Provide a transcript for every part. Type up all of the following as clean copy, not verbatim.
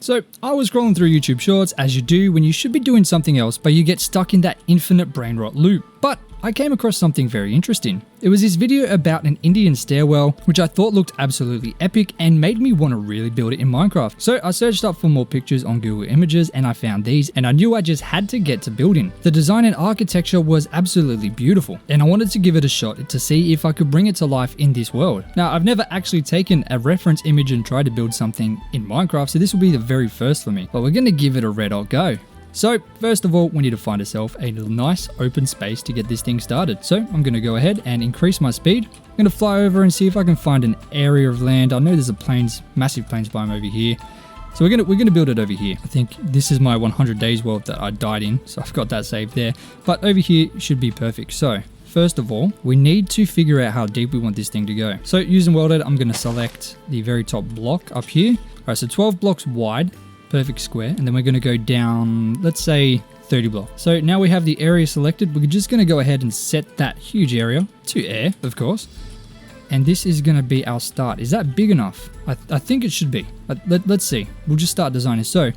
So I was scrolling through YouTube Shorts as you do when you should be doing something else, but you get stuck in that infinite brain rot loop. But I came across something very interesting. It was this video about an Indian stairwell, which I thought looked absolutely epic and made me want to really build it in Minecraft. So I searched up for more pictures on Google Images and I found these, and I knew I just had to get to building. The design and architecture was absolutely beautiful, and I wanted to give it a shot to see if I could bring it to life in this world. Now, I've never actually taken a reference image and tried to build something in Minecraft, so this will be the very first for me, but we're going to give it a red hot go. So first of all, we need to find ourselves a nice open space to get this thing started. So I'm going to go ahead and increase my speed. I'm going to fly over and see if I can find an area of land. I know there's a massive plains biome over here. So we're going to build it over here. I think this is my 100 days world that I died in. So I've got that saved there, but over here should be perfect. So first of all, we need to figure out how deep we want this thing to go. So using world edit, I'm going to select the very top block up here. All right, so 12 blocks wide. Perfect square, and then we're going to go down, let's say 30 blocks. So now we have the area selected. We're just going to go ahead and set that huge area to air, of course, and this is going to be our start. Is that big enough? I think it should be. Let's see. We'll just start designing. So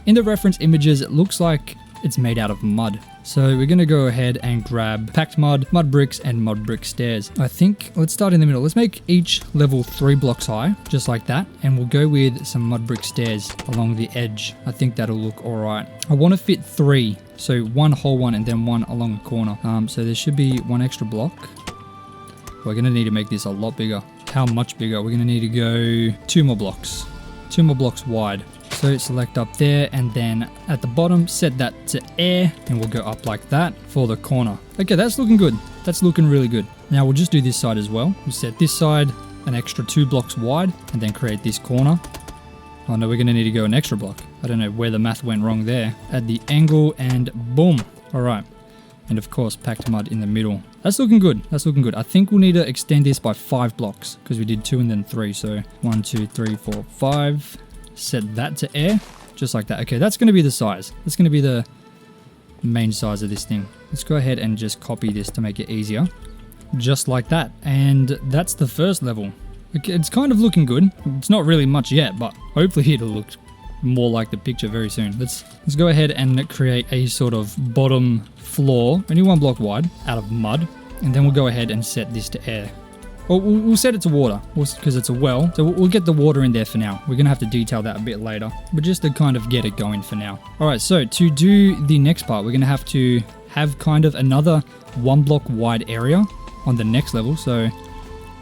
in the reference images, it looks like it's made out of mud. So we're going to go ahead and grab packed mud, mud bricks, and mud brick stairs. I think let's start in the middle. Let's make each level 3 blocks high, just like that. And we'll go with some mud brick stairs along the edge. I think that'll look all right. I want to fit 3. So one whole one and then one along the corner. So there should be 1 extra block. We're going to need to make this a lot bigger. How much bigger? We're going to need to go 2 more blocks. 2 more blocks wide. So select up there, and then at the bottom set that to air, and we'll go up like that for the corner. Okay, that's looking good. That's looking really good. Now we'll just do this side as well. We'll set this side an extra 2 blocks wide and then create this corner. Oh no, we're going to need to go an extra block. I don't know where the math went wrong there. Add the angle and boom. All right. And of course, packed mud in the middle. That's looking good. That's looking good. I think we'll need to extend this by 5 blocks because we did 2 and then 3. So 1, 2, 3, 4, 5. Set that to air, just like that. Okay, that's going to be the size. That's going to be the main size of this thing. Let's go ahead and just copy this to make it easier. Just like that. And that's the first level. Okay, it's kind of looking good. It's not really much yet, but hopefully it'll look more like the picture very soon. Let's go ahead and create a sort of bottom floor, only 1 block wide, out of mud. And then we'll go ahead and set this to air. Well, we'll set it to water because it's a well. So we'll get the water in there for now. We're going to have to detail that a bit later, but just to kind of get it going for now. All right, so to do the next part, we're going to have kind of another 1 block wide area on the next level. So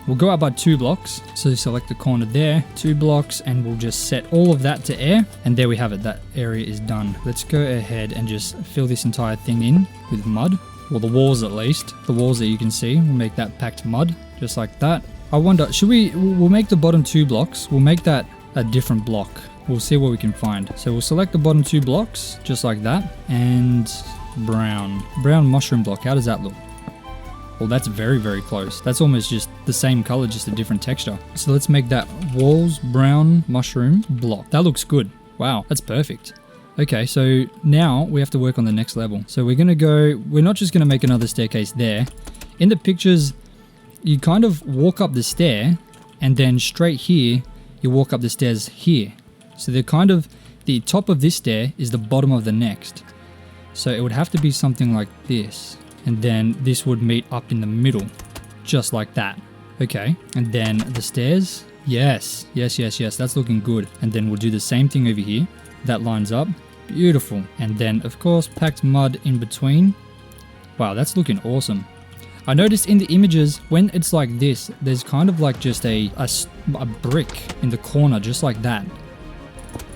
we'll go out by 2 blocks. So select the corner there, 2 blocks, and we'll just set all of that to air. And there we have it. That area is done. Let's go ahead and just fill this entire thing in with mud. Well, the walls at least. The walls that you can see, we'll make that packed mud. Just like that. I wonder, we'll make the bottom 2 blocks. We'll make that a different block. We'll see what we can find. So we'll select the bottom 2 blocks, just like that. And brown mushroom block. How does that look? Well, that's very, very close. That's almost just the same color, just a different texture. So let's make that walls brown mushroom block. That looks good. Wow, that's perfect. Okay, so now we have to work on the next level. So we're not just gonna make another staircase there. In the pictures, you kind of walk up the stair, and then straight here, you walk up the stairs here. So they're kind of, the top of this stair is the bottom of the next. So it would have to be something like this. And then this would meet up in the middle, just like that. Okay, and then the stairs. Yes, that's looking good. And then we'll do the same thing over here. That lines up, beautiful. And then of course, packed mud in between. Wow, that's looking awesome. I noticed in the images, when it's like this, there's kind of like just a brick in the corner, just like that.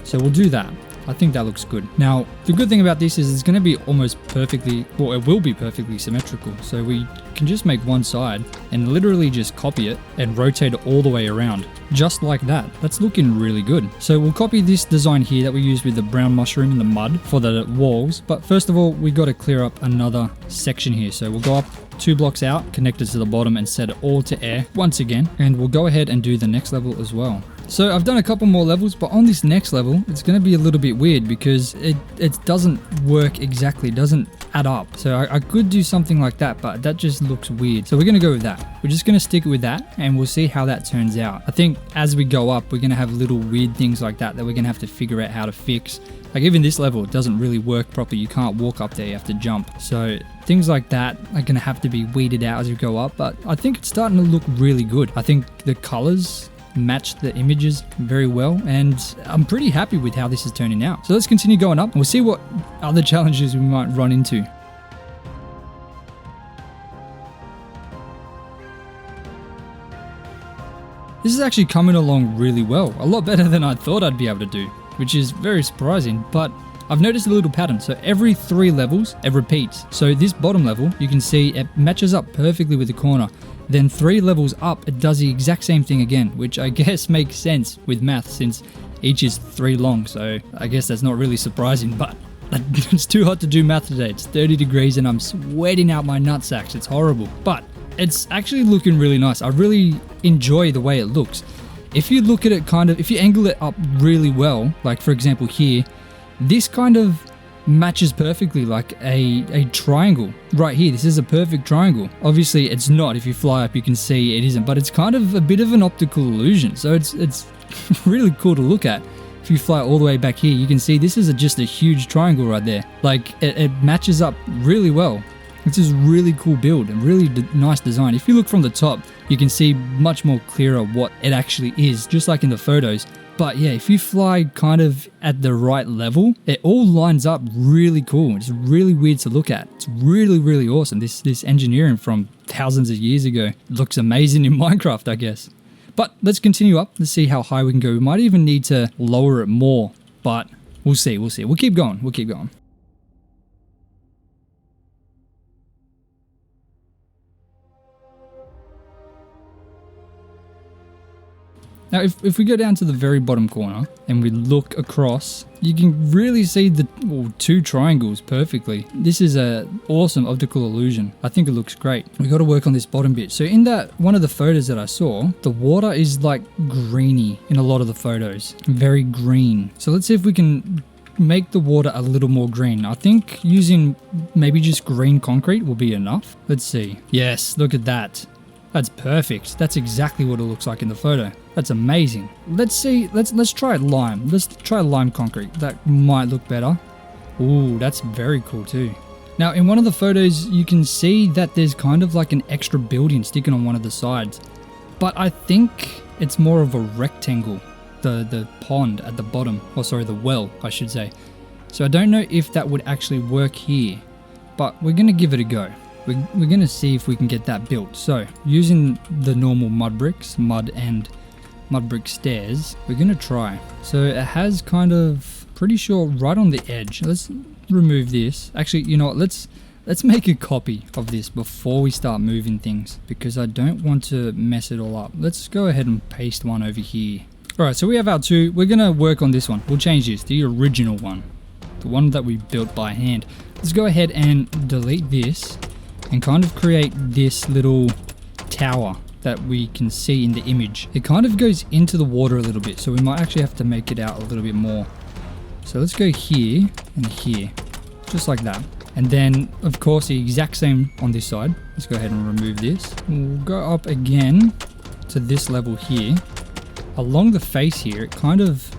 So we'll do that. I think that looks good. Now, the good thing about this is it's going to be almost perfectly, well, it will be perfectly symmetrical. So we can just make one side and literally just copy it and rotate it all the way around. Just like that. That's looking really good. So we'll copy this design here that we used with the brown mushroom and the mud for the walls. But first of all, we got to clear up another section here. So we'll go up 2 blocks out, connect it to the bottom and set it all to air once again. And we'll go ahead and do the next level as well. So I've done a couple more levels, but on this next level, it's going to be a little bit weird because it doesn't work exactly, doesn't add up. So I could do something like that, but that just looks weird. So we're going to go with that. We're just going to stick with that and we'll see how that turns out. I think as we go up, we're going to have little weird things like that we're going to have to figure out how to fix. Like even this level, it doesn't really work properly. You can't walk up there, you have to jump. So things like that are going to have to be weeded out as we go up, but I think it's starting to look really good. I think the colors match the images very well, and I'm pretty happy with how this is turning out. So let's continue going up and we'll see what other challenges we might run into. This is actually coming along really well, a lot better than I thought I'd be able to do, which is very surprising, but I've noticed a little pattern. So every 3 levels, it repeats. So this bottom level, you can see it matches up perfectly with the corner. Then 3 levels up, it does the exact same thing again, which I guess makes sense with math since each is 3 long. So I guess that's not really surprising, but it's too hot to do math today. It's 30 degrees and I'm sweating out my nutsacks. It's horrible, but it's actually looking really nice. I really enjoy the way it looks. If you look at it if you angle it up really well, like for example here, this kind of matches perfectly like a triangle right here. This is a perfect triangle. Obviously it's not. If you fly up you can see it isn't, but it's kind of a bit of an optical illusion, so it's really cool to look at. If you fly all the way back here, you can see this is just a huge triangle right there. Like it matches up really well. This is a really cool build and really nice design. If you look from the top, you can see much more clearer what it actually is, just like in the photos. But yeah, if you fly kind of at the right level, it all lines up really cool. It's really weird to look at. It's really, really awesome. This engineering from thousands of years ago looks amazing in Minecraft, I guess. But let's continue up. Let's see how high we can go. We might even need to lower it more, but we'll see. We'll see. We'll keep going. We'll keep going. Now, if we go down to the very bottom corner and we look across, you can really see the 2 triangles perfectly. This is an awesome optical illusion. I think it looks great. We got to work on this bottom bit. So in one of the photos that I saw, the water is like greeny in a lot of the photos, very green. So let's see if we can make the water a little more green. I think using maybe just green concrete will be enough. Let's see. Yes, look at that. That's perfect. That's exactly what it looks like in the photo. That's amazing. Let's see. Let's try lime. Let's try lime concrete. That might look better. Ooh, that's very cool too. Now, in one of the photos, you can see that there's kind of like an extra building sticking on one of the sides. But I think it's more of a rectangle. The pond at the bottom. Or sorry, the well, I should say. So I don't know if that would actually work here. But we're going to give it a go. We're going to see if we can get that built. So, using the normal mud bricks, mud brick stairs, we're going to try. So, it has kind of, pretty sure, right on the edge. Let's remove this. Actually, you know what, let's make a copy of this before we start moving things, because I don't want to mess it all up. Let's go ahead and paste one over here. Alright, so we have our 2. We're going to work on this one. We'll change this, the original one. The one that we built by hand. Let's go ahead and delete this. And kind of create this little tower that we can see in the image. It kind of goes into the water a little bit, so we might actually have to make it out a little bit more. So let's go here and here, just like that. And then, of course, the exact same on this side. Let's go ahead and remove this. We'll go up again to this level here. Along the face here, it kind of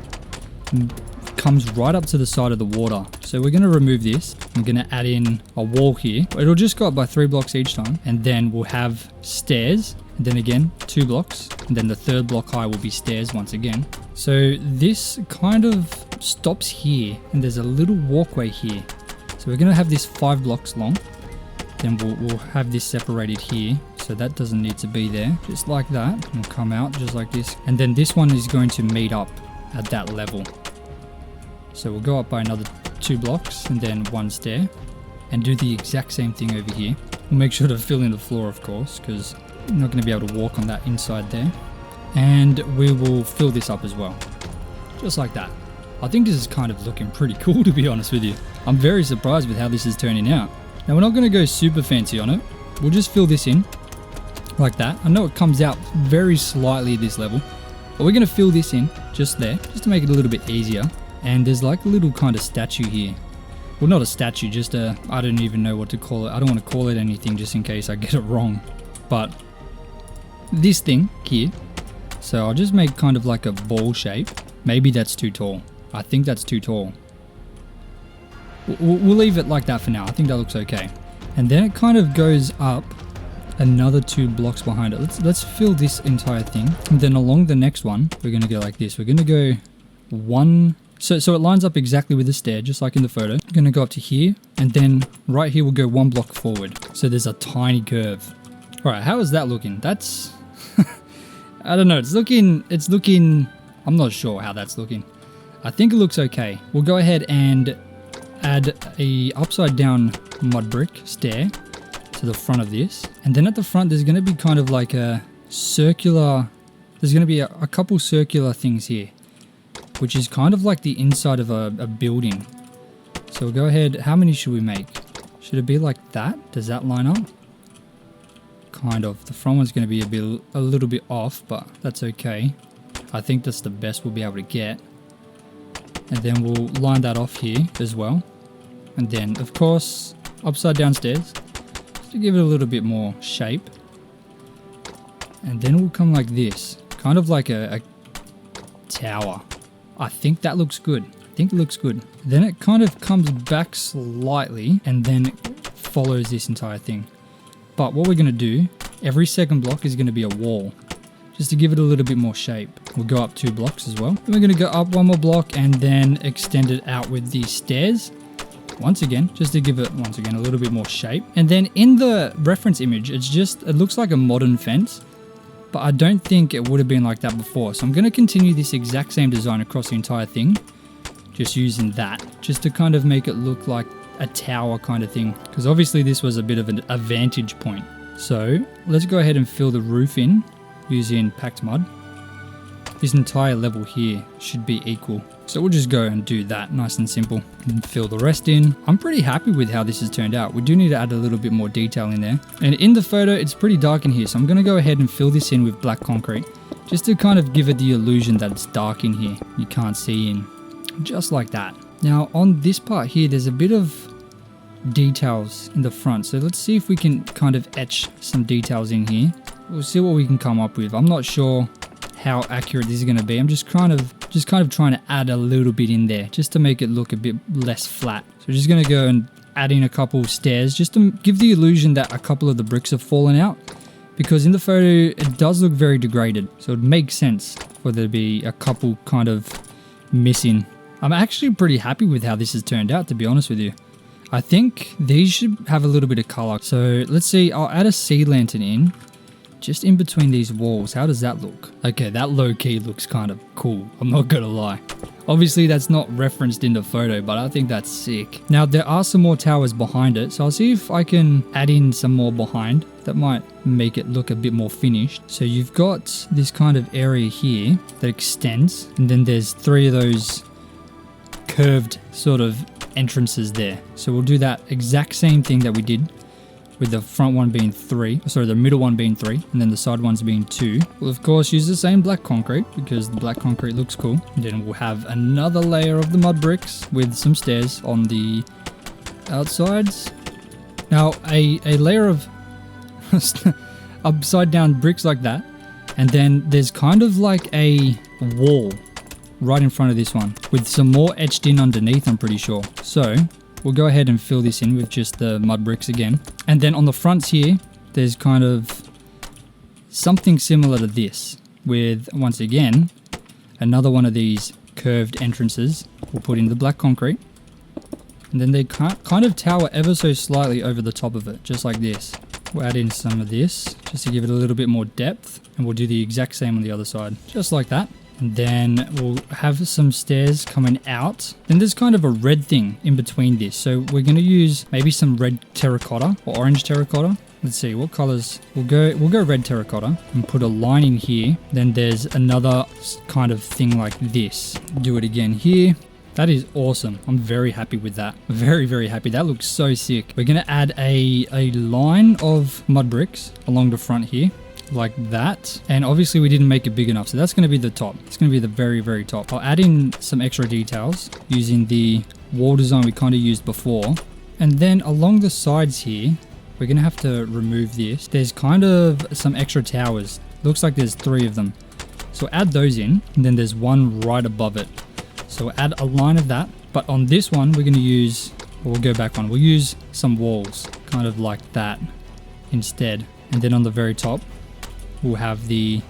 comes right up to the side of the water. So we're going to remove this. I'm going to add in a wall here. It'll just go up by 3 blocks each time. And then we'll have stairs. And then again, 2 blocks. And then the 3rd block high will be stairs once again. So this kind of stops here. And there's a little walkway here. So we're going to have this 5 blocks long. Then we'll have this separated here. So that doesn't need to be there. Just like that. We'll come out just like this. And then this one is going to meet up at that level. So we'll go up by another 2 blocks and then 1 stair and do the exact same thing over here. We'll make sure to fill in the floor, of course, because I'm not going to be able to walk on that inside there. And we will fill this up as well, just like that. I think this is kind of looking pretty cool, to be honest with you. I'm very surprised with how this is turning out. Now we're not going to go super fancy on it. We'll just fill this in like that. I know it comes out very slightly at this level, But we're going to fill this in just there, just to make it a little bit easier. And there's like a little kind of statue here. Well, not a statue, just a, I don't even know what to call it. I don't want to call it anything just in case I get it wrong. But this thing here, so I'll just make kind of like a ball shape. Maybe that's too tall. I think that's too tall. We'll leave it like that for now. I think that looks okay. And then it kind of goes up another 2 blocks behind it. Let's fill this entire thing. And then along the next one, we're going to go like this. We're going to go one. So it lines up exactly with the stair, just like in the photo. We're going to go up to here. And then right here, we'll go 1 block forward. So there's a tiny curve. All right, how is that looking? That's, I don't know. It's looking, I'm not sure how that's looking. I think it looks okay. We'll go ahead and add a upside down mud brick stair to the front of this. And then at the front, there's going to be kind of like a circular, there's going to be a couple circular things here, which is kind of like the inside of a building. So we'll go ahead, how many should we make? Should it be like that? Does that line up? Kind of. The front one's going to be a little bit off, but that's okay. I think that's the best we'll be able to get. And then we'll line that off here as well. And then, of course, upside down stairs, just to give it a little bit more shape. And then we'll come like this, kind of like a tower. I think that looks good. I think it looks good. Then it kind of comes back slightly and then it follows this entire thing. But what we're going to do, every second block is going to be a wall, just to give it a little bit more shape. We'll go up 2 blocks as well. Then we're going to go up 1 more block and then extend it out with these stairs. Once again, just to give it, once again, a little bit more shape. And then in the reference image, it looks like a modern fence, but I don't think it would have been like that before. So I'm going to continue this exact same design across the entire thing, just using that, just to kind of make it look like a tower kind of thing. Because obviously this was a bit of a vantage point. So let's go ahead and fill the roof in using packed mud. This entire level here should be equal. So we'll just go and do that nice and simple and fill the rest in. I'm pretty happy with how this has turned out. We do need to add a little bit more detail in there. And in the photo, it's pretty dark in here. So I'm going to go ahead and fill this in with black concrete, just to kind of give it the illusion that it's dark in here. You can't see in, just like that. Now on this part here, there's a bit of details in the front. So let's see if we can kind of etch some details in here. We'll see what we can come up with. I'm not sure how accurate this is going to be. I'm just kind of trying to add a little bit in there just to make it look a bit less flat. So we're just going to go and add in a couple stairs just to give the illusion that a couple of the bricks have fallen out, because in the photo it does look very degraded. So it makes sense for there to be a couple kind of missing. I'm actually pretty happy with how this has turned out, to be honest with you. I think these should have a little bit of color. So let's see, I'll add a sea lantern in, just in between these walls. How does that look? Okay, that low key looks kind of cool. I'm not gonna lie. Obviously that's not referenced in the photo, but I think that's sick. Now there are some more towers behind it, so I'll see if I can add in some more behind. That might make it look a bit more finished. So you've got this kind of area here that extends, and then there's 3 of those curved sort of entrances there. So we'll do that exact same thing that we did, with the front one being 3, sorry, the middle one being 3, and then the side ones being 2. We'll of course use the same black concrete because the black concrete looks cool. And then we'll have another layer of the mud bricks with some stairs on the outsides. Now a layer of upside down bricks like that, and then there's kind of like a wall right in front of this one with some more etched in underneath, I'm pretty sure. So we'll go ahead and fill this in with just the mud bricks again. And then on the fronts here, there's kind of something similar to this with, once again, another one of these curved entrances. We'll put in the black concrete. And then they kind of tower ever so slightly over the top of it, just like this. We'll add in some of this just to give it a little bit more depth. And we'll do the exact same on the other side, just like that. And then we'll have some stairs coming out. Then there's kind of a red thing in between this. So we're going to use maybe some red terracotta or orange terracotta. Let's see what colors. We'll go red terracotta and put a line in here. Then there's another kind of thing like this. Do it again here. That is awesome. I'm very happy with that. Very, very happy. That looks so sick. We're going to add a line of mud bricks along the front here. like that. And obviously we didn't make it big enough, so that's going to be the top. It's going to be the very, very top. I'll add in some extra details using the wall design we kind of used before. And then along the sides here, we're going to have to remove this. There's kind of some extra towers. Looks like there's 3 of them. So add those in, and then there's one right above it. So add a line of that. But on this one, we're going to use, we'll go back one. We'll use some walls, kind of like that instead. And then on the very top, we'll have the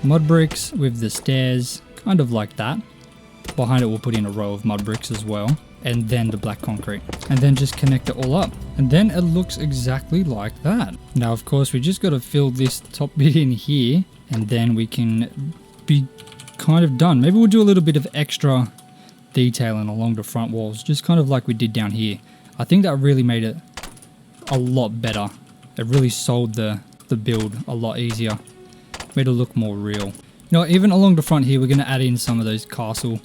mud bricks with the stairs, kind of like that. Behind it, we'll put in a row of mud bricks as well. And then the black concrete. And then just connect it all up. And then it looks exactly like that. Now, of course, we just got to fill this top bit in here. And then we can be kind of done. Maybe we'll do a little bit of extra detailing along the front walls, just kind of like we did down here. I think that really made it a lot better. It really sold the build a lot easier. Made it look more real. Now, even along the front here, we're going to add in some of those castle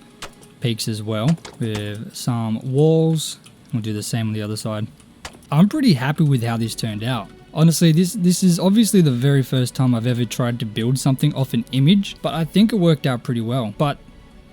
peaks as well with some walls. We'll do the same on the other side. I'm pretty happy with how this turned out. Honestly, this is obviously the very first time I've ever tried to build something off an image, but I think it worked out pretty well. But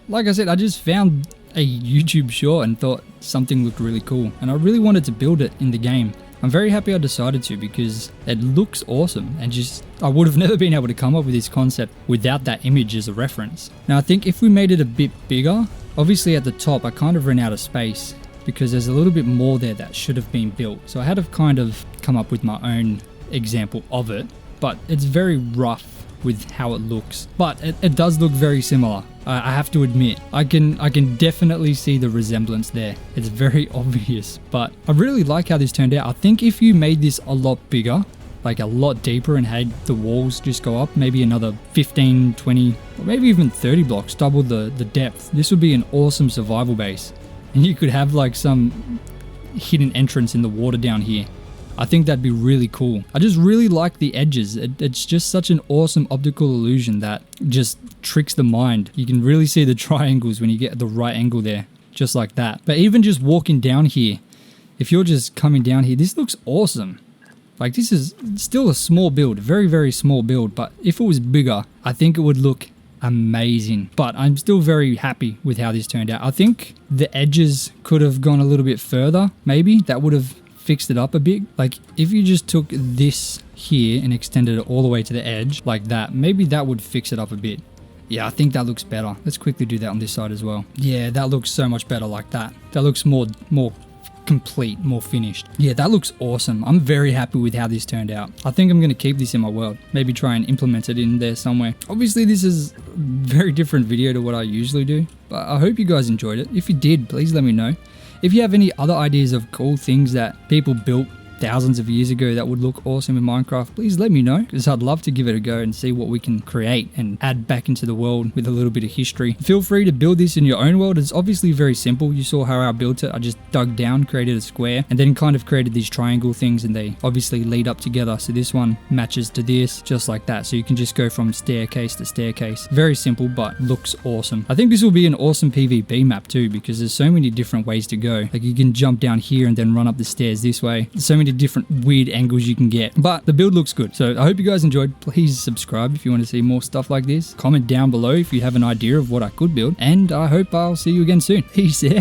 like I said, I just found a YouTube short and thought something looked really cool, and I really wanted to build it in the game. I'm very happy I decided to, because it looks awesome, and just I would have never been able to come up with this concept without that image as a reference. Now, I think if we made it a bit bigger, obviously at the top I kind of ran out of space because there's a little bit more there that should have been built. So I had to kind of come up with my own example of it, but it's very rough with how it looks, but it does look very similar. I have to admit, I can definitely see the resemblance there. It's very obvious, but I really like how this turned out. I think if you made this a lot bigger, like a lot deeper, and had the walls just go up maybe another 15, 20, or maybe even 30 blocks, double the depth, this would be an awesome survival base. And you could have like some hidden entrance in the water down here. I think that'd be really cool. I just really like the edges. It's just such an awesome optical illusion that just tricks the mind. You can really see the triangles when you get the right angle there, just like that. But even just walking down here, if you're just coming down here, this looks awesome. Like, this is still a small build, very, very small build, but if it was bigger, I think it would look amazing. But I'm still very happy with how this turned out. I think the edges could have gone a little bit further, maybe. That would have fixed it up a bit. Like, if you just took this here and extended it all the way to the edge like that, maybe that would fix it up a bit. Yeah, I think that looks better. Let's quickly do that on this side as well. Yeah, that looks so much better like that. That looks more complete, more finished. Yeah, that looks awesome. I'm very happy with how this turned out. I think I'm going to keep this in my world. Maybe try and implement it in there somewhere. Obviously, this is a very different video to what I usually do, but I hope you guys enjoyed it. If you did, please let me know. If you have any other ideas of cool things that people built thousands of years ago that would look awesome in Minecraft, please let me know, because I'd love to give it a go and see what we can create and add back into the world with a little bit of history. Feel free to build this in your own world. It's obviously very simple. You saw how I built it. I just dug down, created a square, and then kind of created these triangle things, and they obviously lead up together. So this one matches to this, just like that. So you can just go from staircase to staircase. Very simple, but looks awesome. I think this will be an awesome PvP map too, because there's so many different ways to go. Like, you can jump down here and then run up the stairs this way. There's so many different weird angles you can get, but the build looks good. So I hope you guys enjoyed. Please subscribe if you want to see more stuff like this. Comment down below if you have an idea of what I could build, and I hope I'll see you again soon. Peace out.